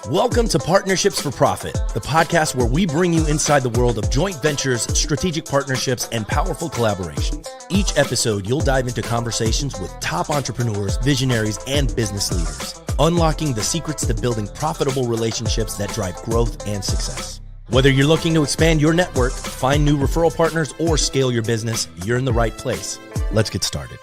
Welcome to Partnerships for Profit, the podcast where we bring you inside the world of joint ventures, strategic partnerships, and powerful collaborations. Each episode, you'll dive into conversations with top entrepreneurs, visionaries, and business leaders, unlocking the secrets to building profitable relationships that drive growth and success. Whether you're looking to expand your network, find new referral partners, or scale your business, you're in the right place. Let's get started.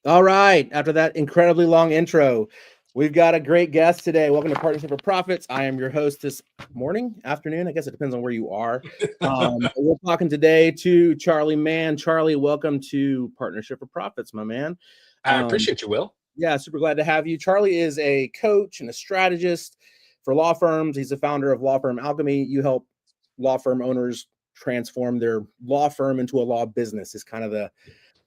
All right. After that incredibly long intro, we've got a great guest today. Welcome to Partnership for Profits. I am your host this morning, afternoon. I guess it depends on where you are. We're talking today to Charley Mann. Charley, welcome to Partnership for Profits, my man. I appreciate you, Will. Yeah, super glad to have you. Charley is a coach and a strategist for law firms. He's the founder of Law Firm Alchemy. You help law firm owners transform their law firm into a law business is kind of the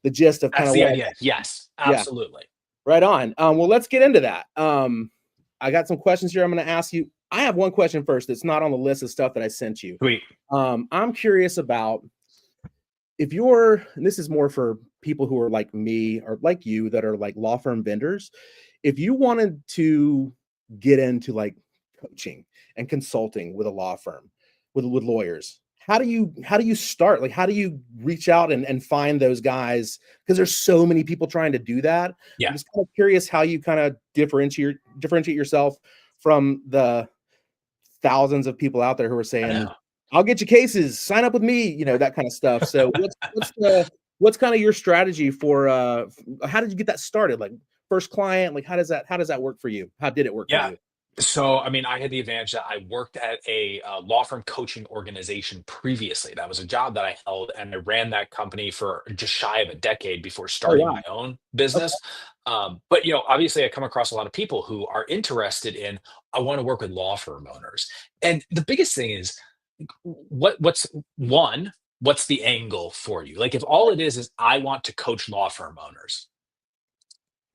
gist of kind of the idea. Yes, absolutely. Yeah. Right on. Well, let's get into that. I got some questions here I'm going to ask you. I have one question first that's not on the list of stuff that I sent you. Sweet. I'm curious about if you're, and this is more for people who are like me or like you that are like law firm vendors, if you wanted to get into like coaching and consulting with a law firm, with lawyers, how do you start? Like, how do you reach out and find those guys? Because there's so many people trying to do that. Yeah. I'm just kind of curious how you kind of differentiate yourself from the thousands of people out there who are saying, I'll get you cases, sign up with me, you know, that kind of stuff. So what's kind of your strategy for, how did you get that started? Like first client, like how does that work for you? How did it work for you? So, I mean, I had the advantage that I worked at a law firm coaching organization previously. That was a job that I held, and I ran that company for just shy of a decade before starting my own business. Okay. But, you know, obviously I come across a lot of people who are interested in, I want to work with law firm owners. And the biggest thing is, what's the angle for you? Like, if all it is I want to coach law firm owners,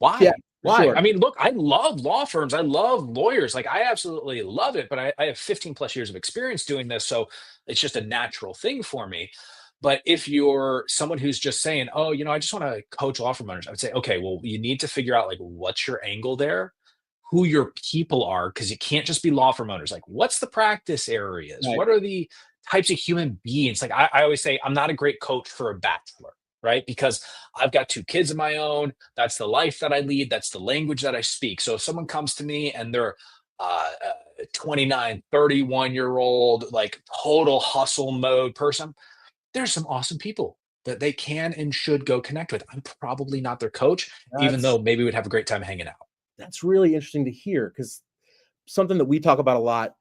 why? Yeah. Why? Sure. I mean, look, I love law firms. I love lawyers. Like, I absolutely love it. But I have 15 plus years of experience doing this. So it's just a natural thing for me. But if you're someone who's just saying, oh, you know, I just want to coach law firm owners, I would say, okay, well, you need to figure out like what's your angle there, who your people are, because you can't just be law firm owners. Like, what's the practice areas? Right. What are the types of human beings? Like, I always say, I'm not a great coach for a bachelor. Right? Because I've got 2 kids of my own. That's the life that I lead. That's the language that I speak. So if someone comes to me and they're 29, 31-year-old, like total hustle mode person, there's some awesome people that they can and should go connect with. I'm probably not their coach, even though maybe we'd have a great time hanging out. That's really interesting to hear, because something that we talk about a lot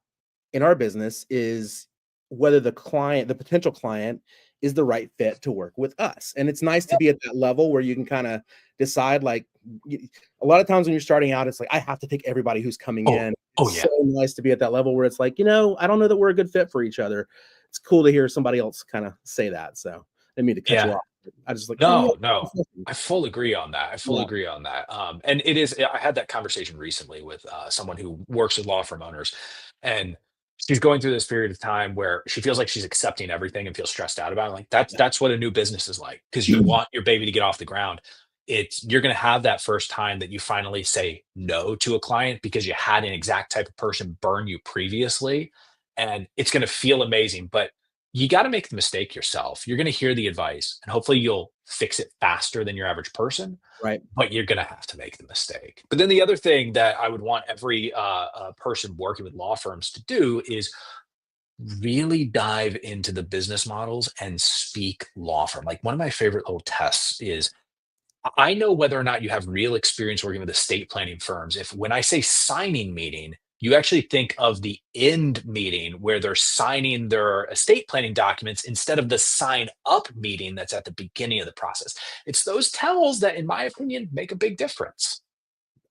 in our business is whether the potential client is the right fit to work with us. And it's nice to be at that level where you can kind of decide, like, a lot of times when you're starting out, it's like, I have to take everybody who's coming in. It's so nice to be at that level where it's like, you know, I don't know that we're a good fit for each other. It's cool to hear somebody else kind of say that. So I didn't mean to cut you off. I just like, no, I fully agree on that. Agree on that. And it is, I had that conversation recently with someone who works with law firm owners, and she's going through this period of time where she feels like she's accepting everything and feels stressed out about it. Like that's what a new business is like, because you want your baby to get off the ground. You're going to have that first time that you finally say no to a client because you had an exact type of person burn you previously, and it's going to feel amazing, but you got to make the mistake yourself. You're going to hear the advice and hopefully you'll fix it faster than your average person. Right. But you're going to have to make the mistake. But then the other thing that I would want every person working with law firms to do is really dive into the business models and speak law firm. Like, one of my favorite little tests is, I know whether or not you have real experience working with estate planning firms if, when I say signing meeting, you actually think of the end meeting where they're signing their estate planning documents instead of the sign up meeting that's at the beginning of the process. It's those tells that, in my opinion, make a big difference.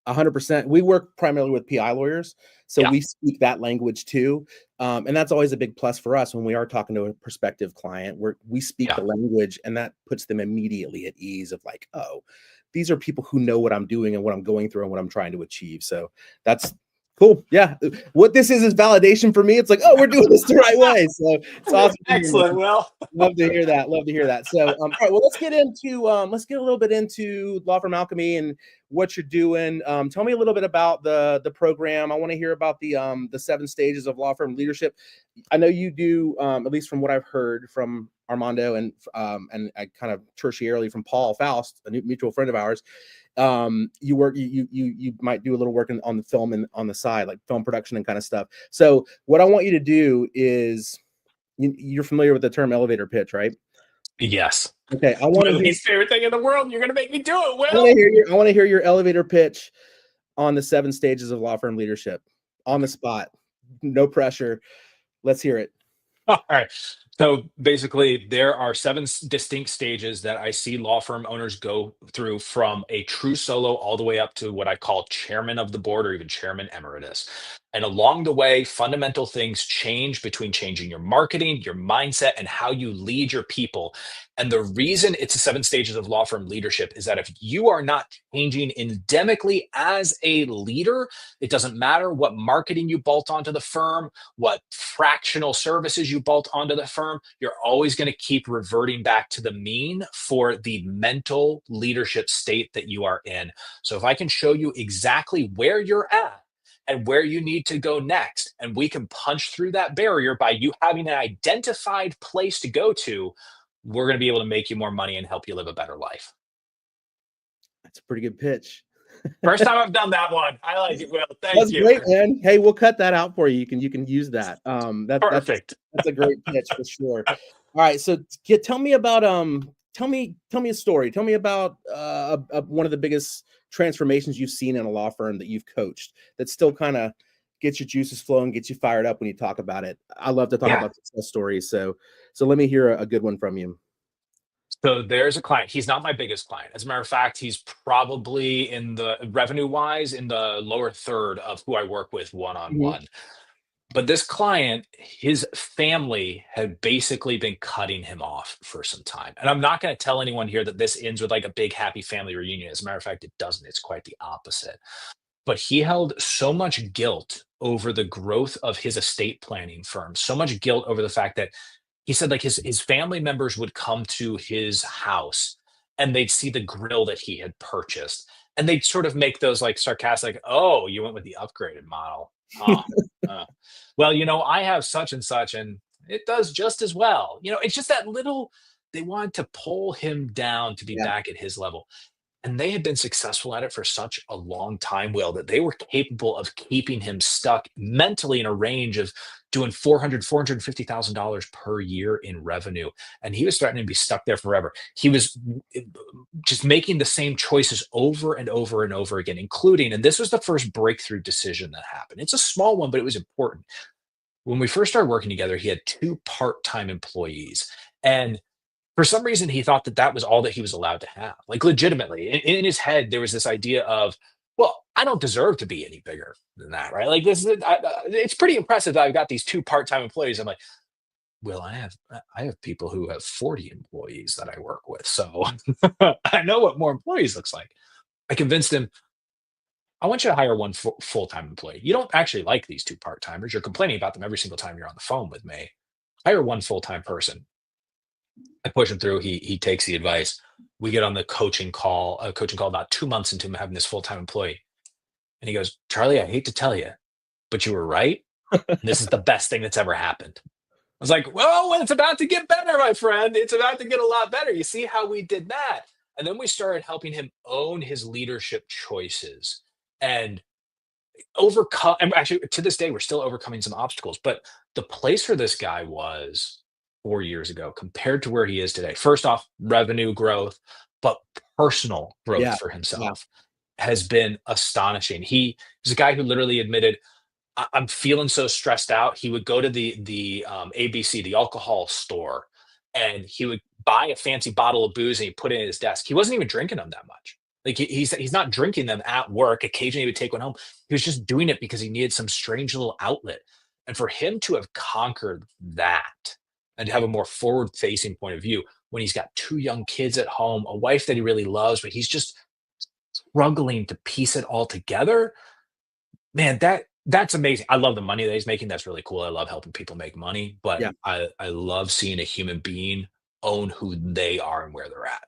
100%. We work primarily with PI lawyers, so we speak that language too. And that's always a big plus for us when we are talking to a prospective client, where we speak the language, and that puts them immediately at ease of like, oh, these are people who know what I'm doing and what I'm going through and what I'm trying to achieve. So that's Cool. Yeah. What this is validation for me. It's like, oh, we're doing this the right way. So it's awesome. Excellent. Well, love to hear that. Love to hear that. So, all right. Well, let's get a little bit into Law Firm Alchemy and what you're doing. Tell me a little bit about the program. I want to hear about the 7 stages of law firm leadership. I know you do, at least from what I've heard from Armando and I kind of tertiarily from Paul Faust, a mutual friend of ours. You might do a little work on the film and on the side, like film production and kind of stuff. So what I want you to do is, you're familiar with the term elevator pitch, right? yes. Okay. I want My to least favorite thing in the world. You're going to make me do it, Will. I want to hear your elevator pitch on the 7 stages of law firm leadership on the spot. No pressure. Let's hear it. All right. So basically, there are 7 distinct stages that I see law firm owners go through, from a true solo all the way up to what I call chairman of the board or even chairman emeritus. And along the way, fundamental things change between changing your marketing, your mindset, and how you lead your people. And the reason it's the 7 stages of law firm leadership is that if you are not changing endemically as a leader, it doesn't matter what marketing you bolt onto the firm, what fractional services you bolt onto the firm, you're always going to keep reverting back to the mean for the mental leadership state that you are in. So if I can show you exactly where you're at and where you need to go next, and we can punch through that barrier by you having an identified place to go to, we're going to be able to make you more money and help you live a better life. That's a pretty good pitch. First time I've done that one. I like it, Will. Thank That's you. great, man. Hey, we'll cut that out for you. You can use that. Perfect. That's a great pitch for sure. All right, so tell me about tell me a story. Tell me about one of the biggest transformations you've seen in a law firm that you've coached that still kind of gets your juices flowing, gets you fired up when you talk about it. I love to talk about success stories. So let me hear a good one from you. So there's a client. He's not my biggest client. As a matter of fact, he's probably in the revenue wise in the lower third of who I work with one-on-one. But this client, his family had basically been cutting him off for some time. And I'm not going to tell anyone here that this ends with like a big happy family reunion. As a matter of fact, it doesn't. It's quite the opposite. But he held so much guilt over the growth of his estate planning firm, so much guilt over the fact that he said like his family members would come to his house and they'd see the grill that he had purchased, and they'd sort of make those like sarcastic, oh, you went with the upgraded model. Oh, well, I have such and such and it does just as well. It's just that little, they wanted to pull him down to be Yeah. back at his level. And they had been successful at it for such a long time, Will, that they were capable of keeping him stuck mentally in a range of doing $450,000 per year in revenue. And he was threatening to be stuck there forever. He was just making the same choices over and over and over again, including, and this was the first breakthrough decision that happened. It's a small one, but it was important. When we first started working together, he had 2 part-time employees. And for some reason, he thought that that was all that he was allowed to have. Like, legitimately, in his head, there was this idea of, well, I don't deserve to be any bigger than that, right? Like, it's pretty impressive that I've got these 2 part-time employees. I'm like, well, I have people who have 40 employees that I work with, so I know what more employees looks like. I convinced him, I want you to hire one full-time employee. You don't actually like these 2 part-timers. You're complaining about them every single time you're on the phone with me. Hire one full-time person. I push him through. He takes the advice. We get on the coaching call about 2 months into him having this full-time employee. And he goes, Charlie, I hate to tell you, but you were right. This is the best thing that's ever happened. I was like, well, it's about to get better, my friend. It's about to get a lot better. You see how we did that? And then we started helping him own his leadership choices and overcome. And actually, to this day, we're still overcoming some obstacles. But the place for this guy was 4 years ago compared to where he is today. First off, revenue growth, but personal growth for himself has been astonishing. He was a guy who literally admitted, I'm feeling so stressed out. He would go to the ABC, the alcohol store, and he would buy a fancy bottle of booze and he put it in his desk. He wasn't even drinking them that much. Like he's not drinking them at work. Occasionally he would take one home. He was just doing it because he needed some strange little outlet. And for him to have conquered that and to have a more forward facing point of view when he's got 2 young kids at home, a wife that he really loves, but he's just struggling to piece it all together, man, That's amazing. I love the money that he's making. That's really cool. I love helping people make money, but Yeah. I love seeing a human being own who they are and where they're at.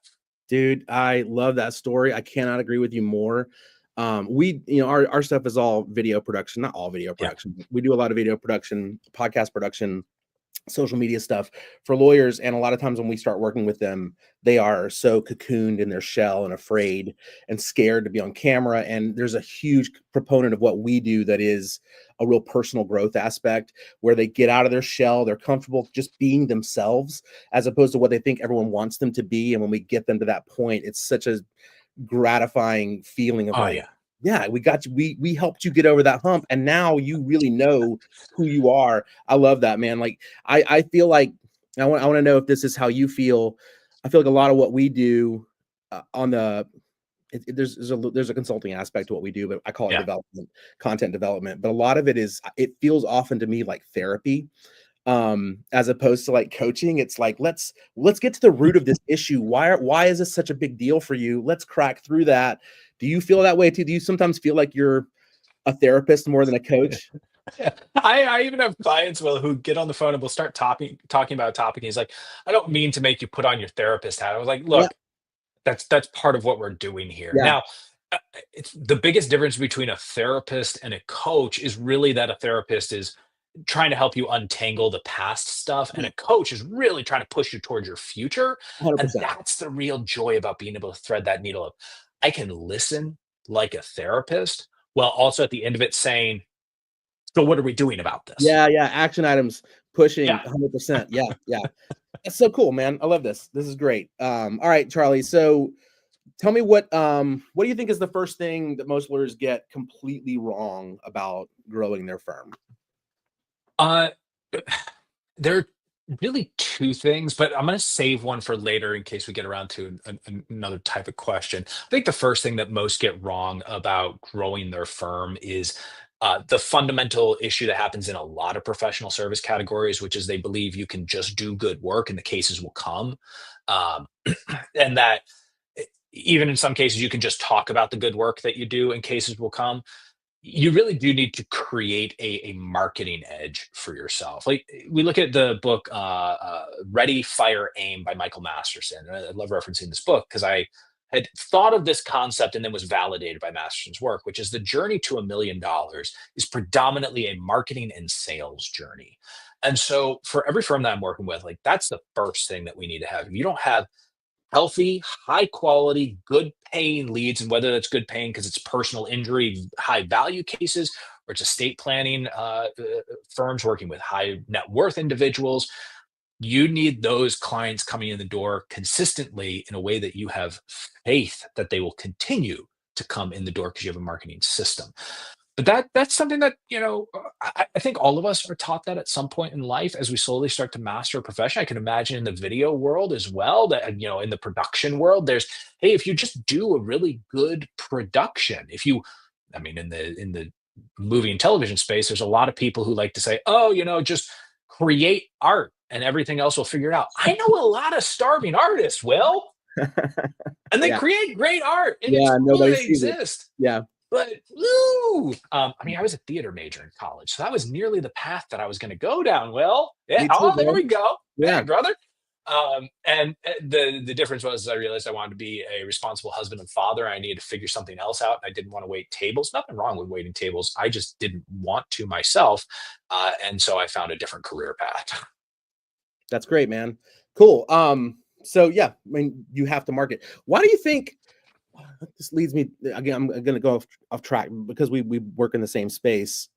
Dude, I love that story. I cannot agree with you more. Our stuff is all video production, not all video Yeah. production. We do a lot of video production, podcast production, social media stuff for lawyers. And a lot of times when we start working with them, they are so cocooned in their shell and afraid and scared to be on camera. And there's a huge proponent of what we do that is a real personal growth aspect where they get out of their shell. They're comfortable just being themselves as opposed to what they think everyone wants them to be. And when we get them to that point, it's such a gratifying feeling of Oh like, yeah. yeah, we got you. We helped you get over that hump, and now you really know who you are. I love that, man. Like I feel like I want to know if this is how you feel. I feel like a lot of what we do on the there's a consulting aspect to what we do, but I call it Yeah. development, content development. But a lot of it feels often to me like therapy, as opposed to like coaching. It's like let's get to the root of this issue. Why is this such a big deal for you? Let's crack through that. Do you feel that way too? Do you sometimes feel like you're a therapist more than a coach? I even have clients who get on the phone and we'll start talking about a topic. And he's like, I don't mean to make you put on your therapist hat. I was like, Yeah, look, that's part of what we're doing here. yeah, Now, it's the biggest difference between a therapist and a coach is really that a therapist is trying to help you untangle the past stuff, and yeah, a coach is really trying to push you towards your future. And 100%. that's the real joy about being able to thread that needle of I can listen like a therapist while also at the end of it saying, so what are we doing about this? Yeah, yeah. Action items pushing Yeah. 100%. Yeah, yeah. That's so cool, man. I love this. This is great. All right, Charlie. So tell me what do you think is the first thing that most lawyers get completely wrong about growing their firm? Uh, there are really two things, but I'm going to save one for later in case we get around to another type of question. I think the first thing that most get wrong about growing their firm is the fundamental issue that happens in a lot of professional service categories, which is they believe you can just do good work and the cases will come. Um, and that even in some cases, you can just talk about the good work that you do and cases will come. You really do need to create a marketing edge for yourself. Like we look at the book Ready, Fire, Aim by Michael Masterson. And I love referencing this book because I had thought of this concept and then was validated by Masterson's work, which is the journey to $1 million is predominantly a marketing and sales journey. And so for every firm that I'm working with, like that's the first thing that we need to have. If you don't have healthy, high quality, good paying leads, and whether that's good paying because it's personal injury, high value cases, or it's estate planning firms working with high net worth individuals, you need those clients coming in the door consistently in a way that you have faith that they will continue to come in the door because you have a marketing system. But that's something that, I think all of us are taught that at some point in life as we slowly start to master a profession. I can imagine in the video world as well that, in the production world, there's, hey, if you just do a really good production, in the movie and television space, there's a lot of people who like to say, oh, just create art and everything else will figure it out. I know a lot of starving artists, and they Yeah, create great art and it's yeah. cool Nobody they sees it. exist. Yeah, But woo! I was a theater major in college, so that was nearly the path that I was going to go down. Well, yeah, me too, oh, there bro. we go. Hey, Yeah, brother. And the difference was I realized I wanted to be a responsible husband and father. I needed to figure something else out. I didn't want to wait tables. Nothing wrong with waiting tables. I just didn't want to myself, and so I found a different career path. that's great, man. Cool. So yeah, I mean, you have to market. Why do you think? This leads me again. I'm going to go off track because we work in the same space.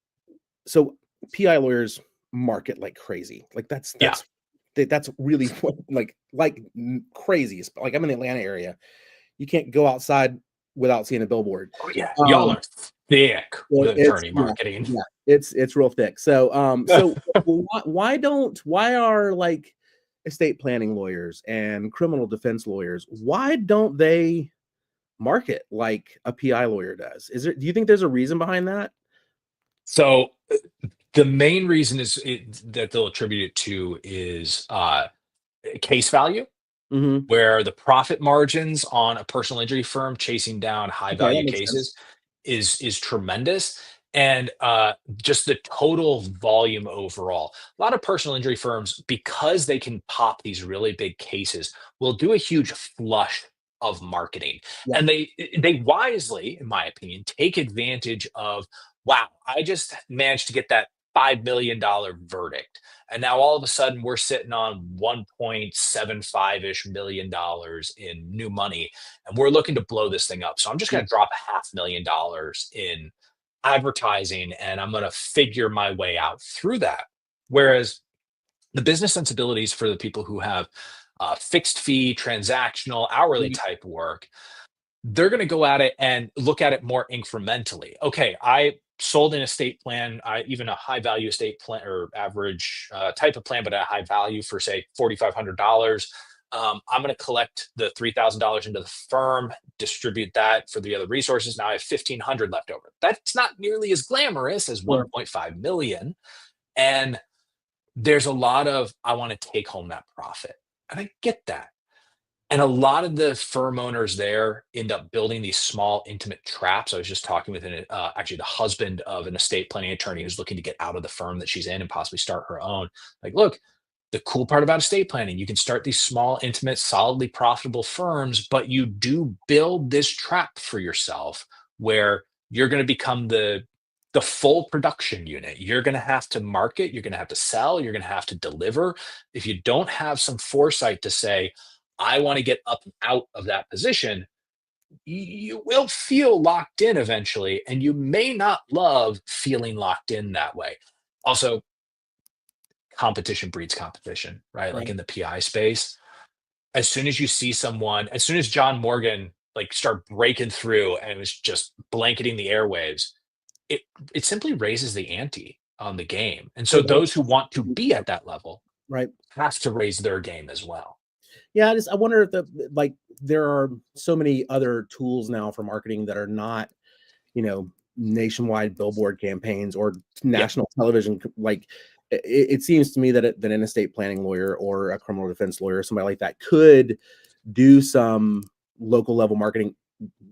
So PI lawyers market like crazy. Like Yeah. that's really what, like crazy. Like I'm in the Atlanta area. You can't go outside without seeing a billboard. Oh yeah. Y'all are thick with It's attorney marketing. yeah, it's real thick. So why are like estate planning lawyers and criminal defense lawyers, why don't they market like a PI lawyer does? Do you think there's a reason behind that? So the main reason that they'll attribute it to is case value, Hmm. where the profit margins on a personal injury firm chasing down high Okay, that value makes sense. cases is tremendous. and just the total volume overall. A lot of personal injury firms, because they can pop these really big cases, will do a huge flush of marketing, Yeah. and they wisely, in my opinion, take advantage of, wow, I just managed to get that $5 million verdict, and now all of a sudden we're sitting on 1.75-ish million dollars in new money, and we're looking to blow this thing up. So I'm just going Yeah. to drop $500,000 in advertising, and I'm going to figure my way out through that. Whereas the business sensibilities for the people who have fixed fee, transactional, hourly Yeah. type work, they're going to go at it and look at it more incrementally. Okay, I sold an estate plan, even a high value estate plan or average type of plan, but at a high value for say $4,500. I'm going to collect the $3,000 into the firm, distribute that for the other resources. Now I have 1,500 left over. That's not nearly as glamorous as Sure. 1.5 million. And there's a lot of, I want to take home that profit. And I get that. And a lot of the firm owners there end up building these small, intimate traps. I was just talking with actually the husband of an estate planning attorney who's looking to get out of the firm that she's in and possibly start her own. Like, look, the cool part about estate planning, you can start these small, intimate, solidly profitable firms, but you do build this trap for yourself where you're going to become the full production unit. You're going to have to market, you're going to have to sell, you're going to have to deliver. If you don't have some foresight to say, I want to get up and out of that position, you will feel locked in eventually, and you may not love feeling locked in that way. Also, competition breeds competition, right? Like Right. in the PI space, as soon as you see someone, as soon as John Morgan like start breaking through and it was just blanketing the airwaves, it it simply raises the ante on the game. And so It those who does. want to be at that level Right. have to raise their game as well. Yeah, I wonder if like there are so many other tools now for marketing that are not, nationwide billboard campaigns or Yep. national television. Like it seems to me that that an estate planning lawyer or a criminal defense lawyer, somebody like that, could do some local level marketing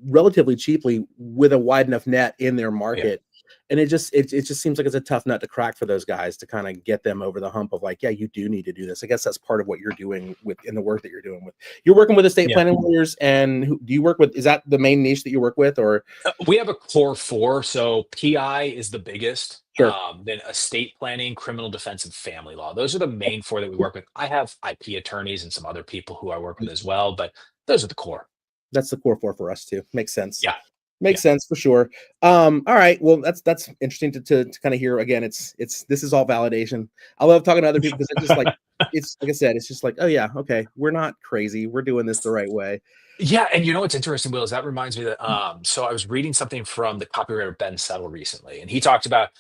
relatively cheaply with a wide enough net in their Yeah. market. And it just seems like it's a tough nut to crack for those guys to kind of get them over the hump of like, yeah, you do need to do this. I guess that's part of what you're doing with in the work that you're doing with. You're working with estate Yeah. planning lawyers, and do you work with? Is that the main niche that you work with, or We have a core four. So PI is the biggest, sure? then estate planning, criminal defense, and family law. Those are the main four that we work with. I have IP attorneys and some other people who I work with as well, but those are the core. That's the core four for us too. Makes sense. Yeah. Makes Yeah. sense for sure. All right. Well, that's interesting to kind of hear. Again, this is all validation. I love talking to other people because it's just like it's like I said, it's just like, oh yeah, okay, we're not crazy. We're doing this the right way. Yeah, and you know what's interesting, Will, is that reminds me that so I was reading something from the copywriter Ben Settle recently, and he talked about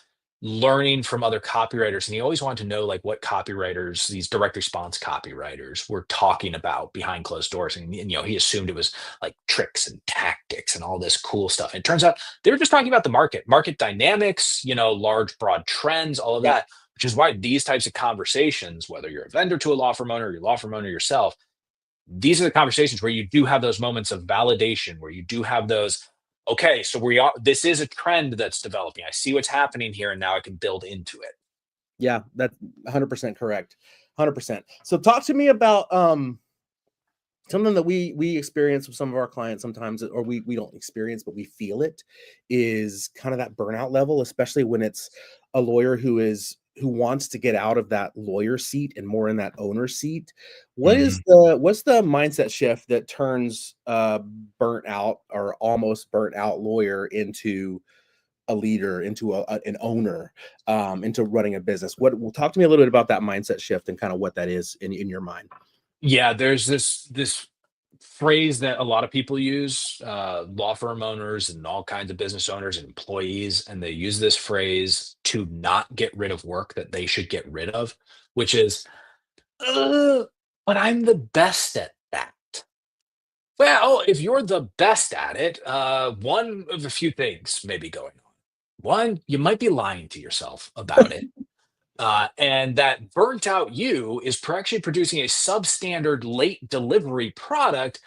learning from other copywriters, and he always wanted to know like what copywriters, these direct response copywriters, were talking about behind closed doors. And he assumed it was like tricks and tactics and all this cool stuff. And it turns out they were just talking about the market dynamics, large, broad trends, all of Yeah. that, which is why these types of conversations, whether you're a vendor to a law firm owner, or you're a law firm owner yourself, these are the conversations where you do have those moments of validation, where you do have those, okay, so this is a trend that's developing. I see what's happening here, and now I can build into it. Yeah, that's 100% correct. 100%. So talk to me about something that we experience with some of our clients sometimes, or we don't experience, but we feel it, is kind of that burnout level, especially when it's a lawyer who wants to get out of that lawyer seat and more in that owner seat. Mhm. What's the mindset shift that turns burnt out or almost burnt out lawyer into a leader, into an owner, into running a business? Talk to me a little bit about that mindset shift and kind of what that is in your mind. Yeah, there's this phrase that a lot of people use, law firm owners and all kinds of business owners and employees, and they use this phrase to not get rid of work that they should get rid of, which is, but I'm the best at that. Well, if you're the best at it, one of a few things may be going on. One, you might be lying to yourself about it. And that burnt out you is actually producing a substandard late delivery product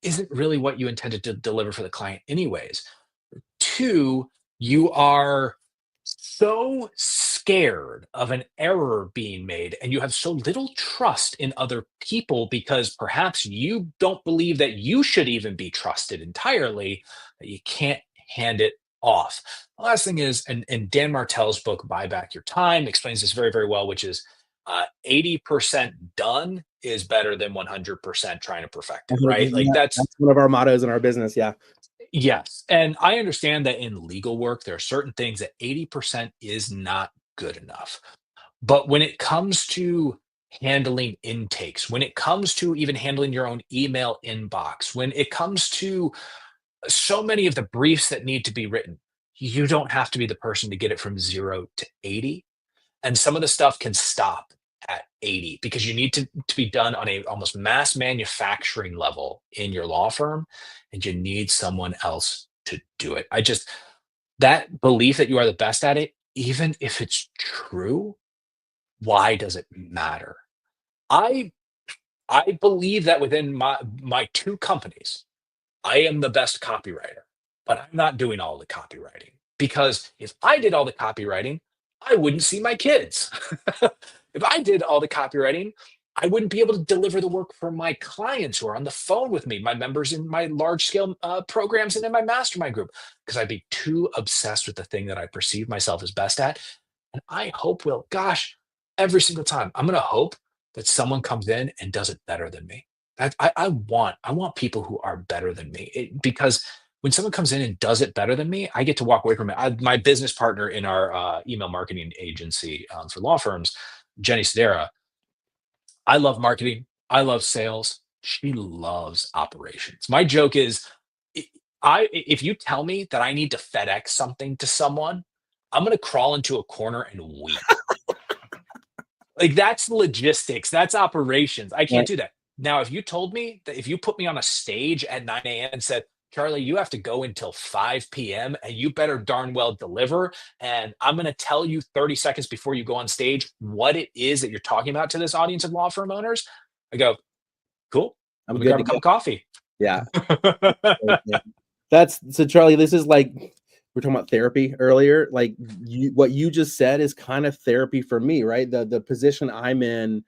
isn't really what you intended to deliver for the client, anyways. Two, you are so scared of an error being made and you have so little trust in other people because perhaps you don't believe that you should even be trusted entirely, that you can't hand it off. The last thing is, and Dan Martell's book Buy Back Your Time explains this very, very well, which is 80% done is better than 100% trying to perfect it, right? 100%. Like Yeah, that's that's one of our mottos in our business. Yeah. Yes, and I understand that in legal work, there are certain things that 80% is not good enough. But when it comes to handling intakes, when it comes to even handling your own email inbox, when it comes to so many of the briefs that need to be written, you don't have to be the person to get it from 0 to 80. And some of the stuff can stop at 80 because you need to be done on a almost mass manufacturing level in your law firm, and you need someone else to do it. I just that belief that you are the best at it, even if it's true, why does it matter? I I believe that within my two companies, I am the best copywriter, but I'm not doing all the copywriting because if I did all the copywriting, I wouldn't see my kids. If I did all the copywriting, I wouldn't be able to deliver the work for my clients who are on the phone with me, my members in my large scale programs and in my mastermind group, because I'd be too obsessed with the thing that I perceive myself as best at. And I hope, Will, gosh, every single time, I'm going to hope that someone comes in and does it better than me. I want people who are better than me because when someone comes in and does it better than me, I get to walk away from it. My business partner in our email marketing agency for law firms, Jenny Sedera, I love marketing. I love sales. She loves operations. My joke is, i- if you tell me that I need to FedEx something to someone, I'm gonna crawl into a corner and weep. Like that's logistics, that's operations. I can't Right. do that. Now, if you told me that if you put me on a stage at 9 a.m. and said, Charlie, you have to go until 5 p.m. and you better darn well deliver. And I'm going to tell you 30 seconds before you go on stage what it is that you're talking about to this audience of law firm owners. I go, cool. Let I'm me good grab to a go. cup of coffee. Yeah. Right, yeah. That's so Charlie, this is like we're talking about therapy earlier. Like what you just said is kind of therapy for me, right? The position I'm in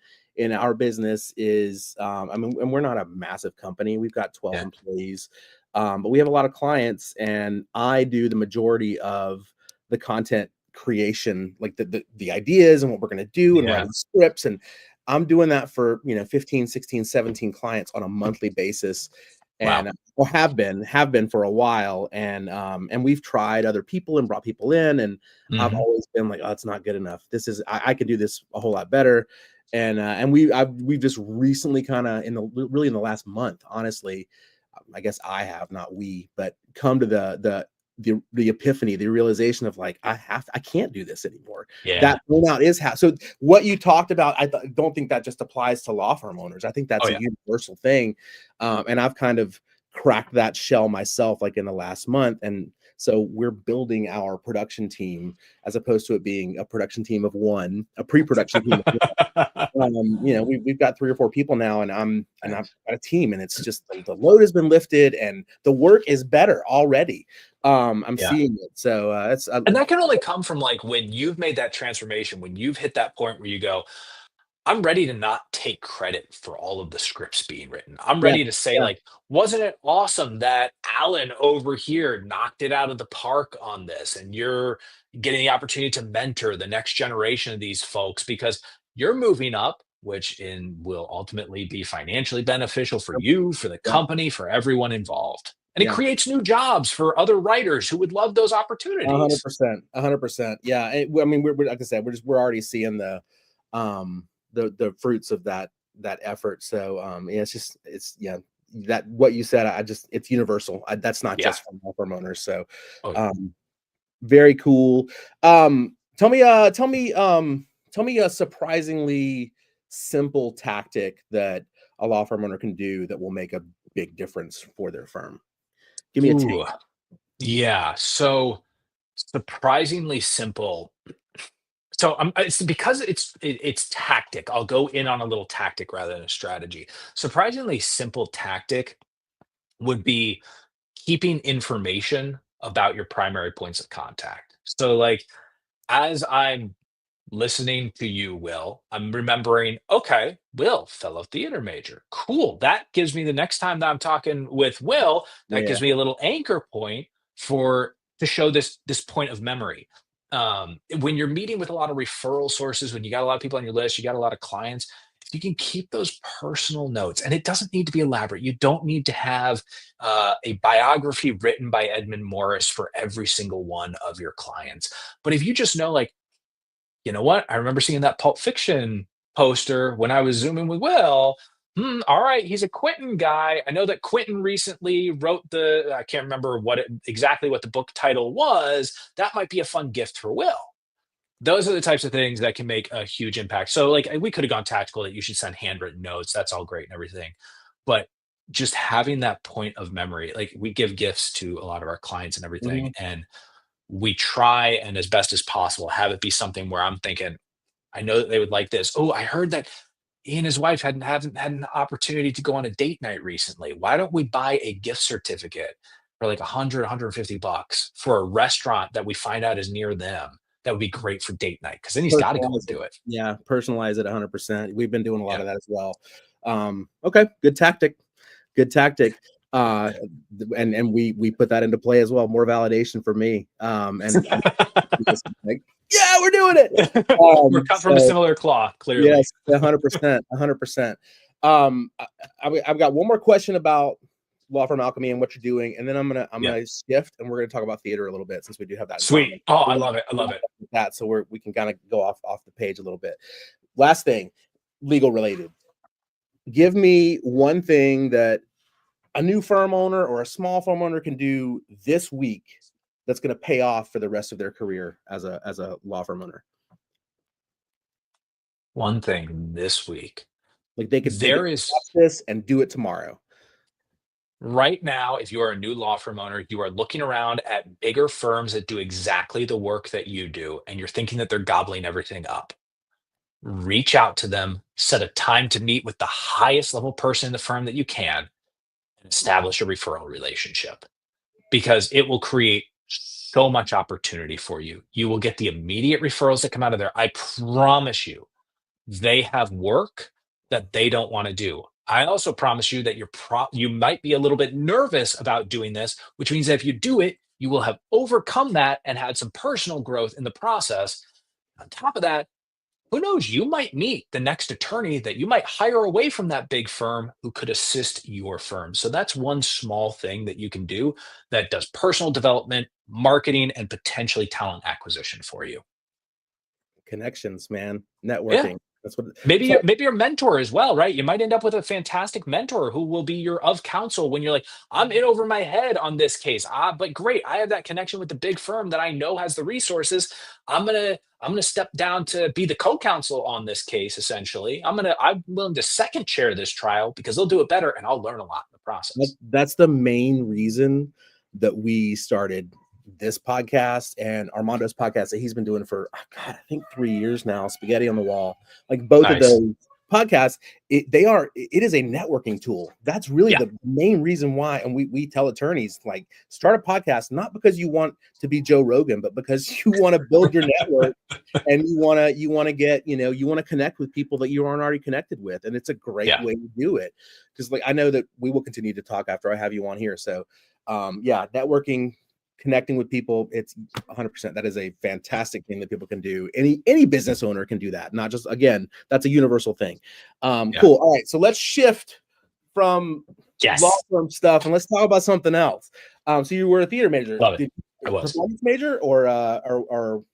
our business is I mean, and we're not a massive company. We've got 12 Yeah. employees. But we have a lot of clients and I do the majority of the content creation, like the ideas and what we're going to do and Yeah. writing scripts and I'm doing that for, 15, 16, 17 clients on a monthly basis Wow. and or have been for a while and we've tried other people and brought people in and I've Hmm. always been like, oh, it's not good enough, this is I can do this a whole lot better and we've just recently kind of really in the last month honestly, I guess I have, not we, but come to the epiphany, the realization of like I can't do this anymore. Yeah. That burnout is so what you talked about. Don't think that just applies to law firm owners. I think Oh that's a yeah. universal thing, and I've kind of cracked that shell myself, like in the last month. And so we're building our production team as opposed to it being a production team of one, a pre-production team of we've got 3 or 4 people now, and I've got a team, and it's just the load has been lifted, and the work is better already. I'm Yeah. seeing it, so it's And that can only come from like when you've made that transformation, when you've hit that point where you go, I'm ready to not take credit for all of the scripts being written. I'm yeah, ready to say, yeah, like, wasn't it awesome that Alan over here knocked it out of the park on this? And you're getting the opportunity to mentor the next generation of these folks because you're moving up, which will ultimately be financially beneficial for you, for the yeah, company, for everyone involved. And it yeah. creates new jobs for other writers who would love those hundred opportunities. percent, 100%. Yeah, I mean, we're like I said, we're already seeing the fruits of that effort. So yeah, it's yeah, that what you said. I just it's universal. That's not Yeah. just for law firm owners. So Oh, um, very cool. Tell me a surprisingly simple tactic that a law firm owner can do that will make a big difference for their firm. Give me a take. ooh, yeah. So surprisingly simple. So it's because it's tactic. I'll go in on a little tactic rather than a strategy. Surprisingly simple tactic would be keeping information about your primary points of contact. So like as I'm listening to you, Will, I'm remembering, okay, Will, fellow theater major. Cool. That gives me the next time that I'm talking with Will, that Yeah. gives me a little anchor point for to show this point of memory. When you're meeting with a lot of referral sources, when you got a lot of people on your list, you got a lot of clients, if you can keep those personal notes, and it doesn't need to be elaborate. You don't need to have a biography written by Edmund Morris for every single one of your clients. But if you just know, like, you know what? I remember seeing that Pulp Fiction poster when I was Zooming with Will. All right, he's a Quentin guy. I know that Quentin recently wrote I can't remember exactly what the book title was. That might be a fun gift for Will. Those are the types of things that can make a huge impact. So, like, we could have gone tactical that you should send handwritten notes. That's all great and everything. But just having that point of memory, like, we give gifts to a lot of our clients and everything. Mhm. And we try and as best as possible have it be something where I'm thinking, I know that they would like this. Oh, I heard that he and his wife haven't had an opportunity to go on a date night recently. Why don't we buy a gift certificate for like 150 bucks for a restaurant that we find out is near them? That would be great for date night, because then he's got to go and Personalize it. do it. Yeah, personalize it 100%. We've been doing a lot Yeah. of that as well. Okay, good tactic. Good tactic. Uh, and we put that into play as well. More validation for me. And like, yeah, we're doing it. We're cut from a So similar cloth, clearly. yes, 100%, 100%. I've got one more question about Law Firm Alchemy and what you're doing, and then I'm Yeah. gonna shift and we're gonna talk about theater a little bit since we do have that in common. Sweet. Oh, I love it. I love it. That so we can kind of go off the page a little bit. Last thing, legal related. Give me one thing that a new firm owner or a small firm owner can do this week that's going to pay off for the rest of their career as a law firm owner. One thing this week. Like they could There is watch this and do it tomorrow. right now, if you are a new law firm owner, you are looking around at bigger firms that do exactly the work that you do, and you're thinking that they're gobbling everything up. Reach out to them, set a time to meet with the highest level person in the firm that you can, and establish a referral relationship, because it will create so much opportunity for you. You will get the immediate referrals that come out of there. I promise you, they have work that they don't want to do. I also promise you that you might be a little bit nervous about doing this, which means that if you do it, you will have overcome that and had some personal growth in the process. On top of that, who knows, you might meet the next attorney that you might hire away from that big firm who could assist your firm. So that's one small thing that you can do that does personal development, marketing, and potentially talent acquisition for you. Connections, man. Yeah. Networking. That's what. Maybe your mentor as well, right? You might end up with a fantastic mentor who will be your of counsel when you're like, I'm in over my head on this case. But great, I have that connection with the big firm that I know has the resources. I'm gonna step down to be the co-counsel on this case. Essentially, I'm willing to second chair this trial because they'll do it better, and I'll learn a lot in the process. That's the main reason that we started this podcast and Armando's podcast that he's been doing for God, I think 3 years now. Spaghetti on the Wall, like both of Nice. those podcasts, it is a networking tool. That's really Yeah. the main reason why. And we tell attorneys, like, start a podcast not because you want to be Joe Rogan, but because you want to build your network and you want to get, you want to connect with people that you aren't already connected with. And it's a great Yeah. way to do it. Because, like, I know that we will continue to talk after I have you on here. So networking, connecting with people, it's 100%. That is a fantastic thing that people can do. Any business owner can do that. Not just, again, that's a universal thing. Cool. All right. So let's shift from law firm stuff and let's talk about something else. So you were a theater major. Love it. I was. Performance major or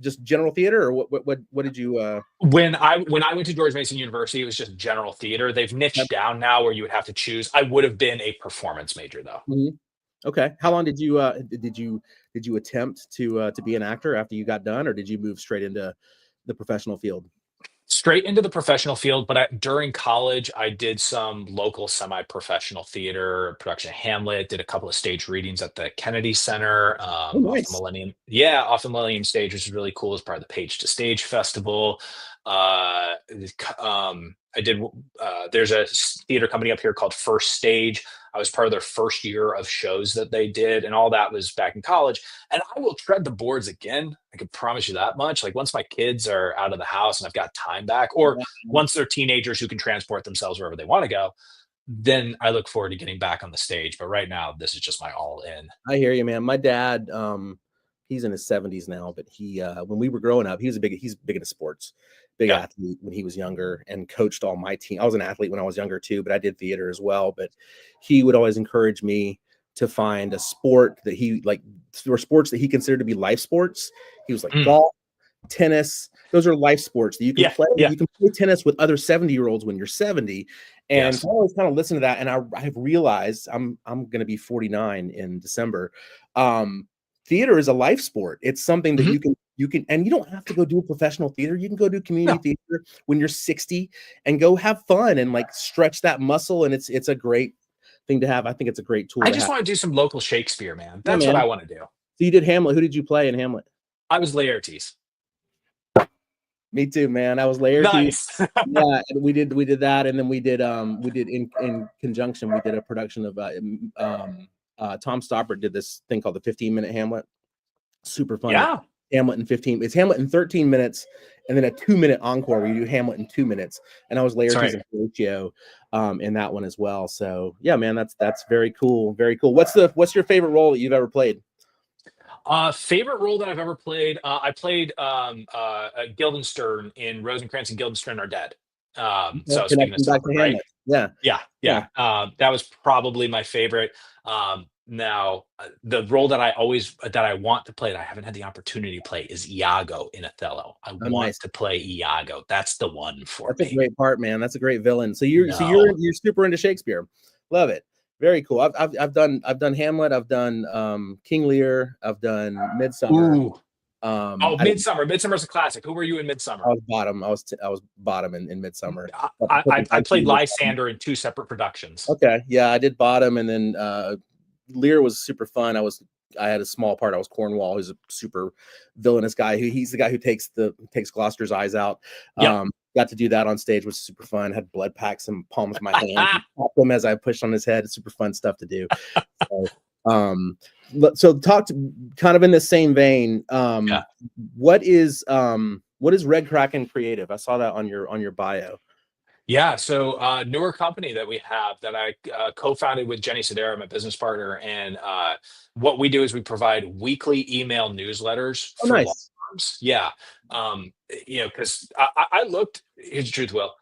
just general theater, or what did you When I went to George Mason University, it was just general theater. They've niched down now where you would have to choose. I would have been a performance major though. Mhm. Okay. How long did you attempt to be an actor after you got done, or did you move straight into the professional field? Straight into the professional field, but during college, I did some local semi-professional theater, production of Hamlet, did a couple of stage readings at the Kennedy Center, off the Nice. Millennium. Yeah, off the Millennium Stage, which is really cool as part of the Page to Stage Festival. I did. There's a theater company up here called First Stage. I was part of their first year of shows that they did, and all that was back in college. And I will tread the boards again. I can promise you that much. Like once my kids are out of the house and I've got time back, or once they're teenagers who can transport themselves wherever they want to go, then I look forward to getting back on the stage. But right now, this is just my all in. I hear you, man. My dad, he's in his 70s now, but he, when we were growing up, he's big into sports, big athlete when he was younger, and coached all my team. I was an athlete when I was younger too, but I did theater as well. But he would always encourage me to find a sport that he like, or sports that he considered to be life sports. He was like golf, tennis. Those are life sports that you can play. You can play tennis with other 70-year-olds when you're 70. And I always kind of listen to that. And I've realized I'm going to be 49 in December. Theater is a life sport. It's something that you can, and you don't have to go do a professional theater. You can go do community theater when you're 60 and go have fun and like stretch that muscle. And it's a great thing to have. I think it's a great tool. I just want to do some local Shakespeare, man. That's what I want to do. So you did Hamlet. Who did you play in Hamlet? I was Laertes. Me too, man. I was Laertes. Nice. Yeah, and we did that, and then we did in conjunction, we did a production of Tom Stoppard did this thing called the 15-minute Hamlet. Super fun. Yeah. Hamlet in 15. It's Hamlet in 13 minutes, and then a 2-minute encore where you do Hamlet in 2 minutes. And I was Laertes and Horatio in that one as well. So yeah, man, that's very cool. Very cool. What's your favorite role that you've ever played? Favorite role that I've ever played. I played Guildenstern in Rosencrantz and Guildenstern Are Dead. So speaking of Stoppard, right? Yeah. That was probably my favorite. Now the role that I want to play that I haven't had the opportunity to play is Iago in Othello. I want to play Iago. That's the one for me. That's a great part, man. That's a great villain. So you're super into Shakespeare. Love it. Very cool. I've done Hamlet. I've done King Lear. I've done Midsummer. Ooh. Midsummer. Midsummer's a classic. Who were you in Midsummer? I was bottom. I was bottom in Midsummer. I played Lysander in 2 separate productions. Okay, yeah, I did bottom, and then Lear was super fun. I had a small part. I was Cornwall, who's a super villainous guy. He's the guy who takes Gloucester's eyes out. Got to do that on stage, which was super fun. Had blood packs and palms of my hands. Popped them as I pushed on his head. It's super fun stuff to do. So talk to kind of in the same vein. What is Red Kraken Creative? I saw that on your bio. Yeah, so newer company that we have that I co-founded with Jenny Sedera, my business partner, and what we do is we provide weekly email newsletters for law firms. Yeah, because I looked. Here's the truth, Will.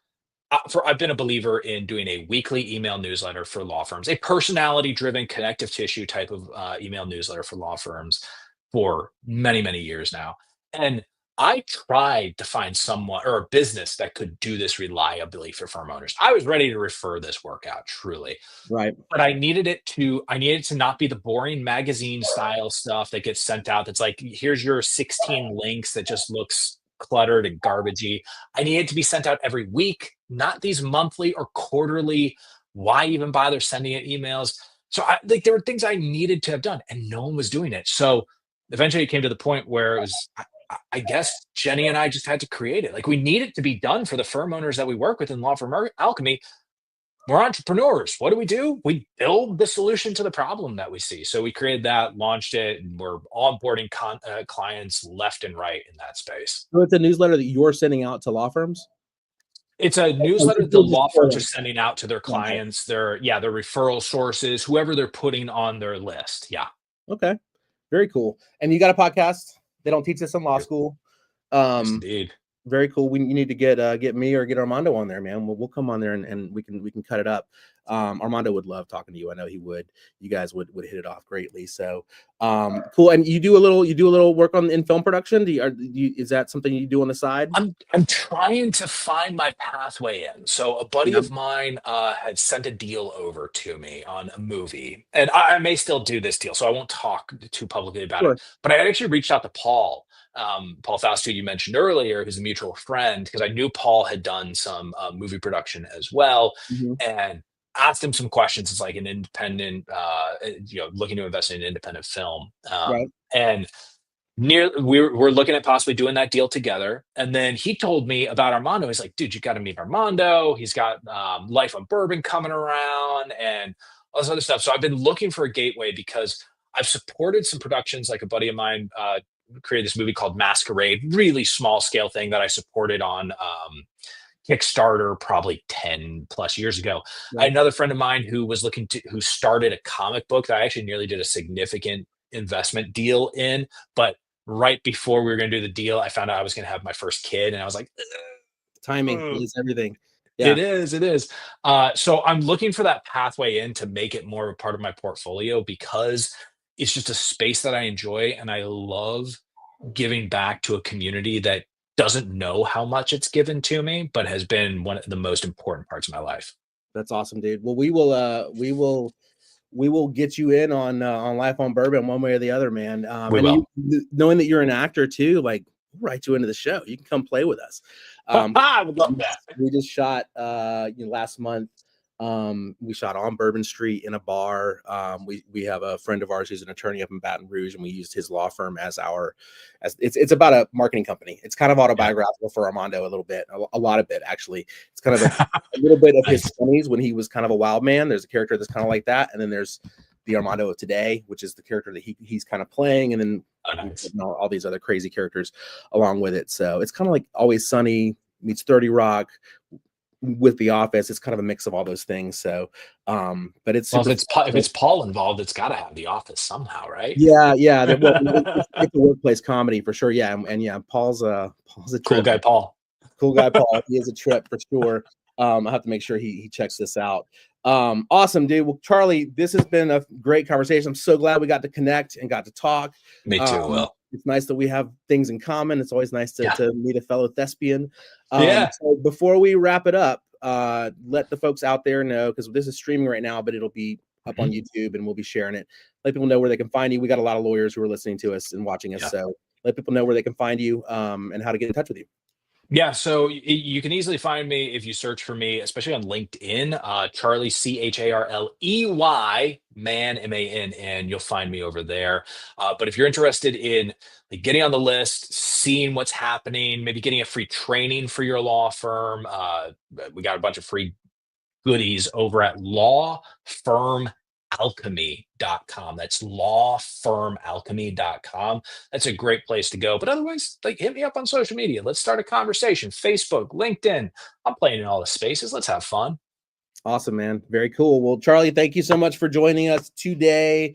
I've been a believer in doing a weekly email newsletter for law firms, a personality-driven connective tissue type of email newsletter for law firms for many, many years now, and I tried to find someone or a business that could do this reliably for firm owners. I was ready to refer this work out, truly. Right. But I needed it to not be the boring magazine style stuff that gets sent out. That's like, here's your 16 links that just looks cluttered and garbagey. I need it to be sent out every week, not these monthly or quarterly. Why even bother sending it emails? So there were things I needed to have done, and no one was doing it. So eventually it came to the point where it was, I guess Jenny and I just had to create it. Like, we need it to be done for the firm owners that we work with in Law Firm Alchemy. We're entrepreneurs. What do? We build the solution to the problem that we see. So we created that, launched it, and we're onboarding clients left and right in that space. So it's a newsletter that you're sending out to law firms? It's a newsletter the law firms are sending out to their clients, their referral sources, whoever they're putting on their list. Yeah. Okay. Very cool. And you got a podcast? They don't teach this in law school. Yes, indeed. Very cool. You need to get me or get Armando on there, man. We'll come on there and we can cut it up. Armando would love talking to you. I know he would. You guys would hit it off greatly. So cool. And you do a little work in film production. Is that something you do on the side? I'm trying to find my pathway in. So a buddy of mine had sent a deal over to me on a movie, and I may still do this deal, so I won't talk too publicly about it. But I actually reached out to Paul Faust, who you mentioned earlier, who's a mutual friend, because I knew Paul had done some movie production as well, and asked him some questions. It's like an independent, looking to invest in an independent film, and We're looking at possibly doing that deal together. And then he told me about Armando. He's like, dude, you got to meet Armando. He's got Life on Bourbon coming around and all this other stuff. So I've been looking for a gateway because I've supported some productions. Like a buddy of mine created this movie called Masquerade, really small scale thing that I supported on Kickstarter probably 10 plus years ago. Right. I had another friend of mine who started a comic book that I actually nearly did a significant investment deal in, but right before we were going to do the deal, I found out I was going to have my first kid, and I was like, timing is everything. Yeah. It is. So I'm looking for that pathway in to make it more of a part of my portfolio because it's just a space that I enjoy, and I love giving back to a community that doesn't know how much it's given to me, but has been one of the most important parts of my life. That's awesome, dude. Well, we will get you in on Life on Bourbon one way or the other, man. We will. Knowing that you're an actor too, like we'll write you into the show. You can come play with us. I would love that. We just shot last month. We shot on Bourbon Street in a bar. We have a friend of ours who's an attorney up in Baton Rouge, and we used his law firm as it's about a marketing company. It's kind of autobiographical for Armando a little bit, a lot of it actually. It's kind of a little bit of his 20s when he was kind of a wild man. There's a character that's kind of like that, and then there's the Armando of today, which is the character that he's kind of playing, and then all these other crazy characters along with it. So it's kind of like Always Sunny meets 30 Rock with The Office. It's kind of a mix of all those things. So but it's if it's Paul involved, it's got to have The Office somehow, right? Yeah. It's a workplace comedy for sure. Yeah, and yeah, Paul's a cool guy. Paul, he is a trip for sure. I'll have to make sure he checks this out. Awesome, dude. Well, Charley, this has been a great conversation. I'm so glad we got to connect and got to talk. Me too. Will. It's nice that we have things in common. It's always nice to meet a fellow thespian. So before we wrap it up, let the folks out there know, because this is streaming right now, but it'll be up on YouTube and we'll be sharing it. Let people know where they can find you. We got a lot of lawyers who are listening to us and watching us. So let people know where they can find you and how to get in touch with you. Yeah, so you can easily find me if you search for me, especially on LinkedIn, Charley, Charley, Mann, Mann, and you'll find me over there. But if you're interested in getting on the list, seeing what's happening, maybe getting a free training for your law firm, we got a bunch of free goodies over at lawfirmalchemy.com. That's lawfirmalchemy.com. That's a great place to go. But otherwise, hit me up on social media. Let's start a conversation. Facebook, LinkedIn. I'm playing in all the spaces. Let's have fun. Awesome, man. Very cool. Well, Charley, thank you so much for joining us today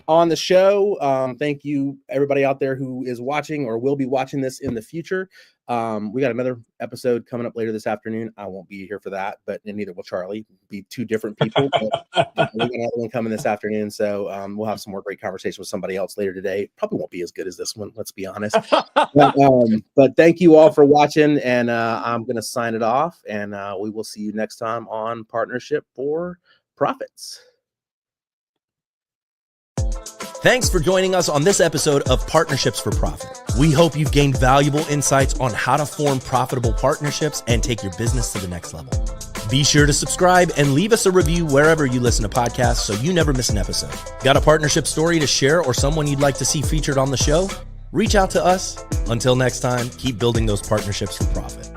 on the show. Thank you, everybody out there who is watching or will be watching this in the future. We got another episode coming up later this afternoon. I won't be here for that, but neither will Charley. Be two different people. But we got another one coming this afternoon, so we'll have some more great conversation with somebody else later today. Probably won't be as good as this one, let's be honest. But thank you all for watching, and I'm going to sign it off, and we will see you next time on Partnership for Profits. Thanks for joining us on this episode of Partnerships for Profit. We hope you've gained valuable insights on how to form profitable partnerships and take your business to the next level. Be sure to subscribe and leave us a review wherever you listen to podcasts so you never miss an episode. Got a partnership story to share or someone you'd like to see featured on the show? Reach out to us. Until next time, keep building those partnerships for profit.